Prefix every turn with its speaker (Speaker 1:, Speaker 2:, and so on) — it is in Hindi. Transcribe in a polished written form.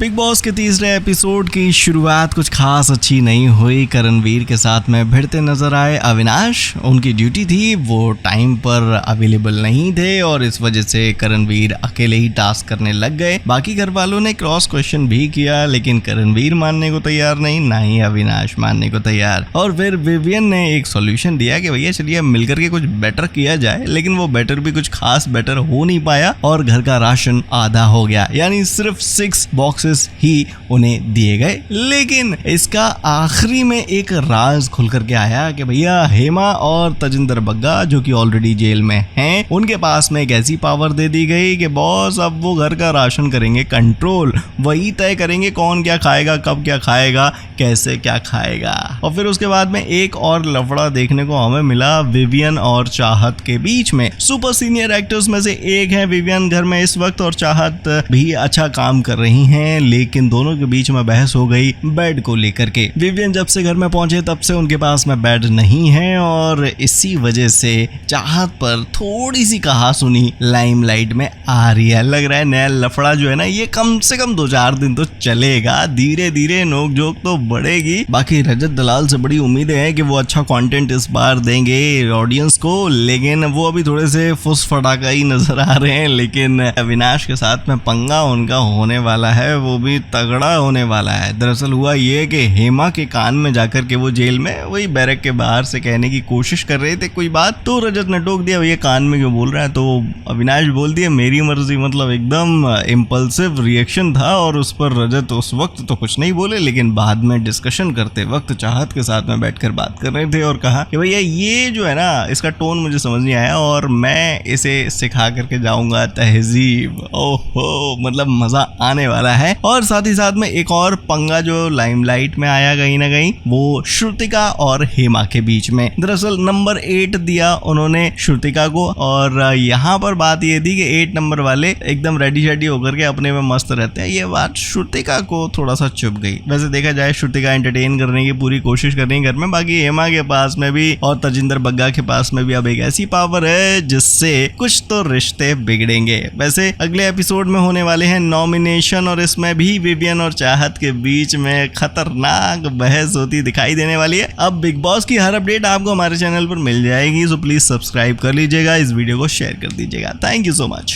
Speaker 1: बिग बॉस के तीसरे एपिसोड की शुरुआत कुछ खास अच्छी नहीं हुई। करणवीर के साथ में भिड़ते नजर आए अविनाश। उनकी ड्यूटी थी, वो टाइम पर अवेलेबल नहीं थे और इस वजह से करणवीर अकेले ही टास्क करने लग गए। बाकी घर वालों ने क्रॉस क्वेश्चन भी किया, लेकिन करणवीर मानने को तैयार नहीं, ना ही अविनाश मानने को तैयार। और फिर विवियन ने एक सॉल्यूशन दिया कि भैया चलिए मिलकर के कुछ बेटर किया जाए, लेकिन वो बेटर भी कुछ खास बेटर हो नहीं पाया और घर का राशन आधा हो गया, यानी सिर्फ 6 बॉक्सेस ही उन्हें दिए गए। लेकिन इसका आखिरी में एक राज खुल करके आया कि भैया हेमा और तजिंदर बग्गा जो कि ऑलरेडी जेल में हैं, उनके पास में एक ऐसी पावर दे दी गई कि बॉस अब वो घर का राशन करेंगे कंट्रोल, वही तय करेंगे कौन क्या खाएगा, कब क्या खाएगा, कैसे क्या खाएगा। और फिर उसके बाद में एक और लफड़ा देखने को हमें मिला विवियन और चाहत के बीच में। सुपर सीनियर एक्टर्स में से एक है विवियन घर में इस वक्त, और चाहत भी अच्छा काम कर रही हैं, लेकिन दोनों के बीच में बहस हो गई बेड को लेकर के। विवियन जब से घर में पहुंचे तब से उनके पास में बेड नहीं है और इसी वजह से चाहत पर थोड़ी सी कहा सुनी लाइमलाइट में आ रही है। लग रहा है नया लफड़ा जो है ना, ये कम से कम 2-4 दिन तो चलेगा, धीरे धीरे नोक झोंक तो बढ़ेगी। बाकी रजत दलाल से बड़ी उम्मीदें हैं कि वो अच्छा कंटेंट इस बार देंगे ऑडियंस को, लेकिन वो अभी थोड़े से फुस फटाका ही नजर आ रहे हैं। लेकिन अविनाश के साथ में पंगा उनका होने वाला है, वो भी तगड़ा होने वाला है। दरअसल हुआ ये कि हेमा के कान में जाकर के वो जेल में वही बैरक के बाहर से कहने की कोशिश कर रहे थे कोई बात, तो रजत ने टोक दिया भैया कान में क्यों बोल रहा है, तो अविनाश बोल दिया मेरी मर्जी। मतलब एकदम इम्पल्सिव रिएक्शन था और उस पर रजत उस वक्त तो कुछ नहीं बोले, लेकिन बाद में डिस्कशन करते वक्त चाहत के साथ में बैठकर बात कर रहे थे और कहा कि भैया ये जो है ना, इसका टोन मुझे समझ नहीं आया और मैं इसे सिखा करके जाऊंगा तहजीब। ओहो, मतलब मजा आने वाला है। और साथ ही साथ में एक और पंगा जो लाइमलाइट में आया कहीं ना कहीं, वो श्रुतिका और हेमा के बीच में। दरअसल नंबर 8 दिया उन्होंने श्रुतिका को, और यहाँ पर बात ये थी कि 8 नंबर वाले एकदम रेडी शेडी होकर के अपने में मस्त रहते हैं। ये बात श्रुतिका को थोड़ा सा चुभ गई। वैसे देखा जाए श्रुतिका एंटरटेन करने की पूरी कोशिश कर रही है घर में, बाकी हेमा के पास में भी और तजिंदर बग्गा के पास में भी अब एक ऐसी पावर है जिससे कुछ तो रिश्ते बिगड़ेंगे। वैसे अगले एपिसोड में होने वाले हैं नॉमिनेशन और इसमें भी विवियन और चाहत के बीच में खतरनाक बहस होती दिखाई देने वाली है। अब बिग बॉस की हर अपडेट आपको हमारे चैनल पर मिल जाएगी, सो प्लीज सब्सक्राइब कर लीजिएगा, इस वीडियो को शेयर कर दीजिएगा। Thank you so much.